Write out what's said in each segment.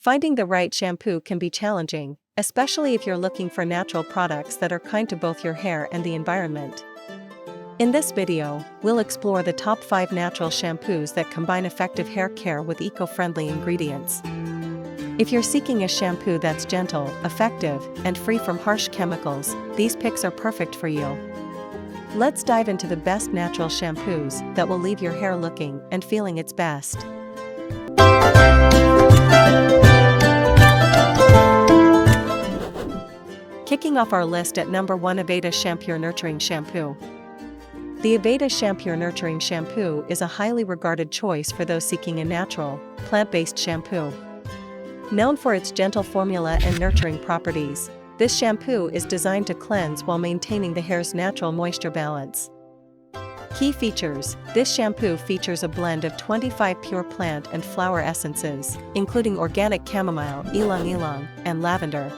Finding the right shampoo can be challenging, especially if you're looking for natural products that are kind to both your hair and the environment. In this video, we'll explore the top 5 natural shampoos that combine effective hair care with eco-friendly ingredients. If you're seeking a shampoo that's gentle, effective, and free from harsh chemicals, these picks are perfect for you. Let's dive into the best natural shampoos that will leave your hair looking and feeling its best. Kicking off our list at number 1, Aveda Shampure Nurturing Shampoo. The Aveda Shampure Nurturing Shampoo is a highly regarded choice for those seeking a natural, plant-based shampoo. Known for its gentle formula and nurturing properties, this shampoo is designed to cleanse while maintaining the hair's natural moisture balance. Key features: this shampoo features a blend of 25 pure plant and flower essences, including organic chamomile, ylang ylang, and lavender.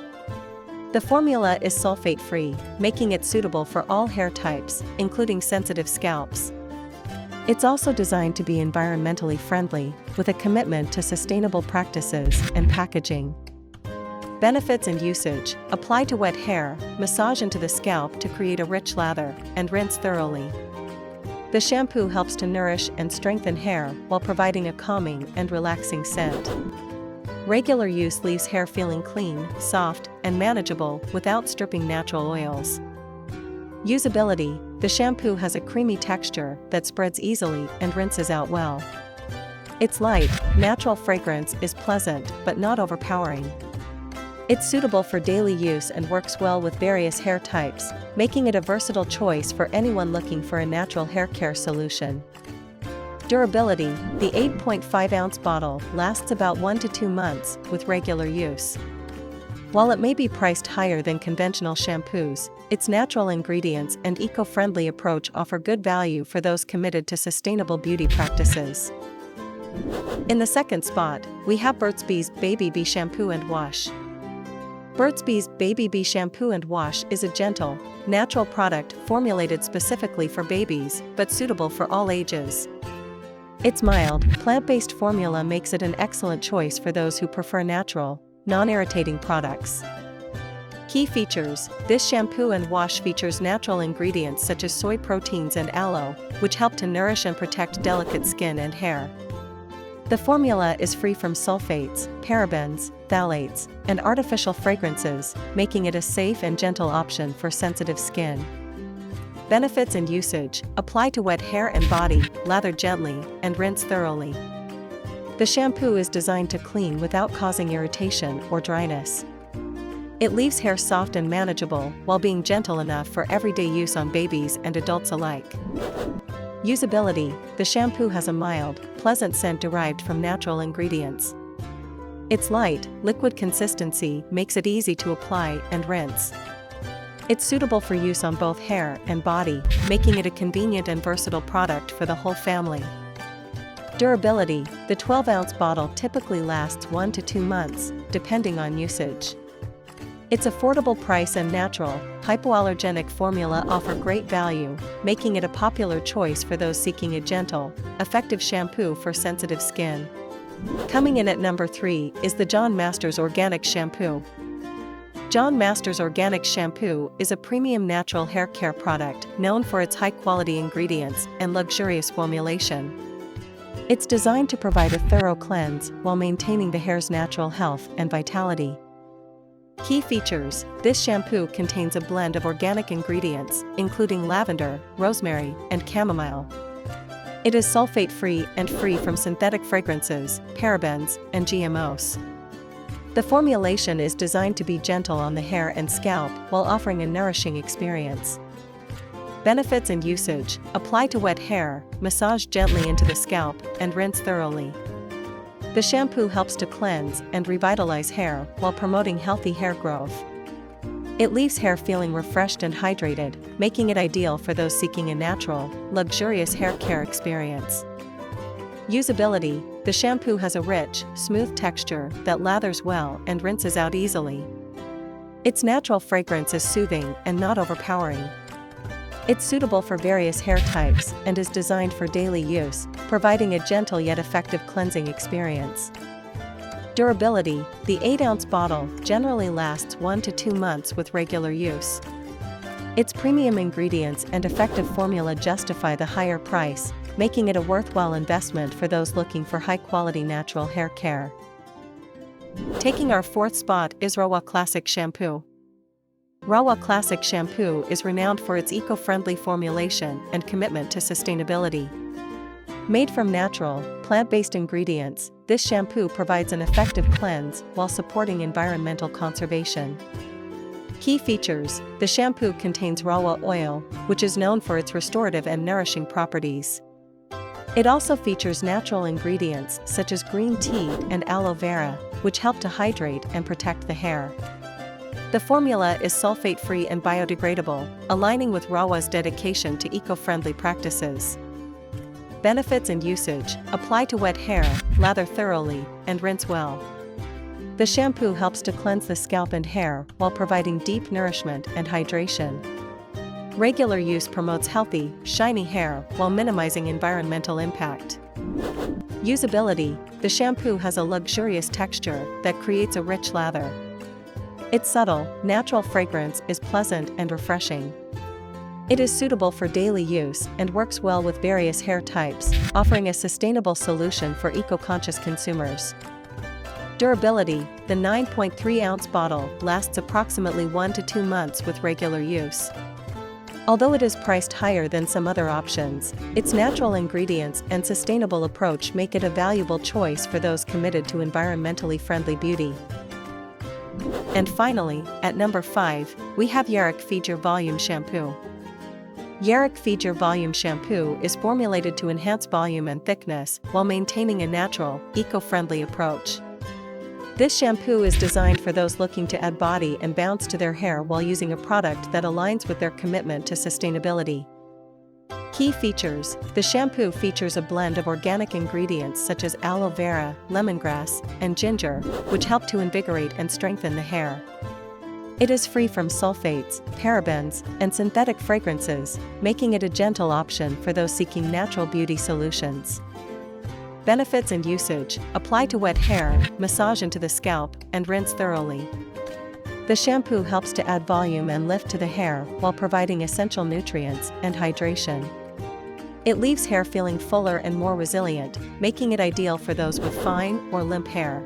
The formula is sulfate-free, making it suitable for all hair types, including sensitive scalps. It's also designed to be environmentally friendly, with a commitment to sustainable practices and packaging. Benefits and usage: apply to wet hair, massage into the scalp to create a rich lather, and rinse thoroughly. The shampoo helps to nourish and strengthen hair while providing a calming and relaxing scent. Regular use leaves hair feeling clean, soft, and manageable without stripping natural oils. Usability: the shampoo has a creamy texture that spreads easily and rinses out well. Its light, natural fragrance is pleasant but not overpowering. It's suitable for daily use and works well with various hair types, making it a versatile choice for anyone looking for a natural hair care solution. Durability: the 8.5-ounce bottle lasts about 1 to 2 months with regular use. While it may be priced higher than conventional shampoos, its natural ingredients and eco-friendly approach offer good value for those committed to sustainable beauty practices. In the second spot, we have Burt's Bees Baby Bee Shampoo and Wash. Burt's Bees Baby Bee Shampoo and Wash is a gentle, natural product formulated specifically for babies but suitable for all ages. Its mild, plant-based formula makes it an excellent choice for those who prefer natural, non-irritating products. Key features: this shampoo and wash features natural ingredients such as soy proteins and aloe, which help to nourish and protect delicate skin and hair. The formula is free from sulfates, parabens, phthalates, and artificial fragrances, making it a safe and gentle option for sensitive skin. Benefits and usage: apply to wet hair and body, lather gently, and rinse thoroughly. The shampoo is designed to clean without causing irritation or dryness. It leaves hair soft and manageable while being gentle enough for everyday use on babies and adults alike. Usability: the shampoo has a mild, pleasant scent derived from natural ingredients. Its light, liquid consistency makes it easy to apply and rinse. It's suitable for use on both hair and body, making it a convenient and versatile product for the whole family. Durability: the 12-ounce bottle typically lasts 1 to 2 months, depending on usage. Its affordable price and natural, hypoallergenic formula offer great value, making it a popular choice for those seeking a gentle, effective shampoo for sensitive skin. Coming in at number 3 is the John Masters Organic Shampoo. John Masters Organic Shampoo is a premium natural hair care product known for its high-quality ingredients and luxurious formulation. It's designed to provide a thorough cleanse while maintaining the hair's natural health and vitality. Key features: this shampoo contains a blend of organic ingredients, including lavender, rosemary, and chamomile. It is sulfate-free and free from synthetic fragrances, parabens, and GMOs. The formulation is designed to be gentle on the hair and scalp while offering a nourishing experience. Benefits and usage: apply to wet hair, massage gently into the scalp, and rinse thoroughly. The shampoo helps to cleanse and revitalize hair while promoting healthy hair growth. It leaves hair feeling refreshed and hydrated, making it ideal for those seeking a natural, luxurious hair care experience. Usability: the shampoo has a rich, smooth texture that lathers well and rinses out easily. Its natural fragrance is soothing and not overpowering. It's suitable for various hair types and is designed for daily use, providing a gentle yet effective cleansing experience. Durability: the 8-ounce bottle generally lasts 1 to 2 months with regular use. Its premium ingredients and effective formula justify the higher price, making it a worthwhile investment for those looking for high-quality natural hair care. Taking our 4th spot is Rahua Classic Shampoo. Rahua Classic Shampoo is renowned for its eco-friendly formulation and commitment to sustainability. Made from natural, plant-based ingredients, this shampoo provides an effective cleanse while supporting environmental conservation. Key features: the shampoo contains Rahua oil, which is known for its restorative and nourishing properties. It also features natural ingredients such as green tea and aloe vera, which help to hydrate and protect the hair. The formula is sulfate-free and biodegradable, aligning with Rahua's dedication to eco-friendly practices. Benefits and usage: apply to wet hair, lather thoroughly, and rinse well. The shampoo helps to cleanse the scalp and hair while providing deep nourishment and hydration. Regular use promotes healthy, shiny hair while minimizing environmental impact. Usability: the shampoo has a luxurious texture that creates a rich lather. Its subtle, natural fragrance is pleasant and refreshing. It is suitable for daily use and works well with various hair types, offering a sustainable solution for eco-conscious consumers. Durability: the 9.3-ounce bottle lasts approximately 1 to 2 months with regular use. Although it is priced higher than some other options, its natural ingredients and sustainable approach make it a valuable choice for those committed to environmentally friendly beauty. And finally, at number 5, we have Yarok Feed Your Volume Shampoo. Yarok Feed Your Volume Shampoo is formulated to enhance volume and thickness while maintaining a natural, eco-friendly approach. This shampoo is designed for those looking to add body and bounce to their hair while using a product that aligns with their commitment to sustainability. Key features: the shampoo features a blend of organic ingredients such as aloe vera, lemongrass, and ginger, which help to invigorate and strengthen the hair. It is free from sulfates, parabens, and synthetic fragrances, making it a gentle option for those seeking natural beauty solutions. Benefits and usage: apply to wet hair, massage into the scalp, and rinse thoroughly. The shampoo helps to add volume and lift to the hair while providing essential nutrients and hydration. It leaves hair feeling fuller and more resilient, making it ideal for those with fine or limp hair.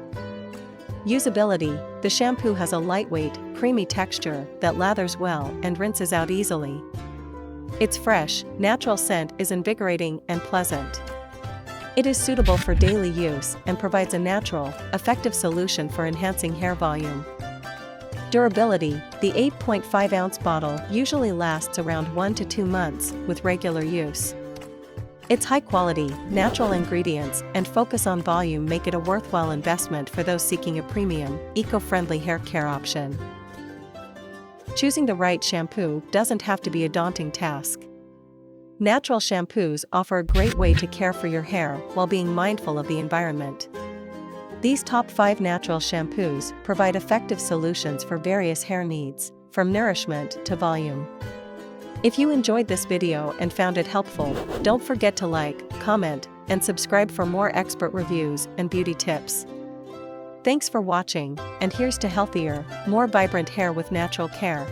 Usability: the shampoo has a lightweight, creamy texture that lathers well and rinses out easily. Its fresh, natural scent is invigorating and pleasant. It is suitable for daily use and provides a natural, effective solution for enhancing hair volume. Durability: the 8.5-ounce bottle usually lasts around 1 to 2 months with regular use. Its high-quality, natural ingredients and focus on volume make it a worthwhile investment for those seeking a premium, eco-friendly hair care option. Choosing the right shampoo doesn't have to be a daunting task. Natural shampoos offer a great way to care for your hair while being mindful of the environment. These top 5 natural shampoos provide effective solutions for various hair needs, from nourishment to volume. If you enjoyed this video and found it helpful, don't forget to like, comment, and subscribe for more expert reviews and beauty tips. Thanks for watching, and here's to healthier, more vibrant hair with natural care.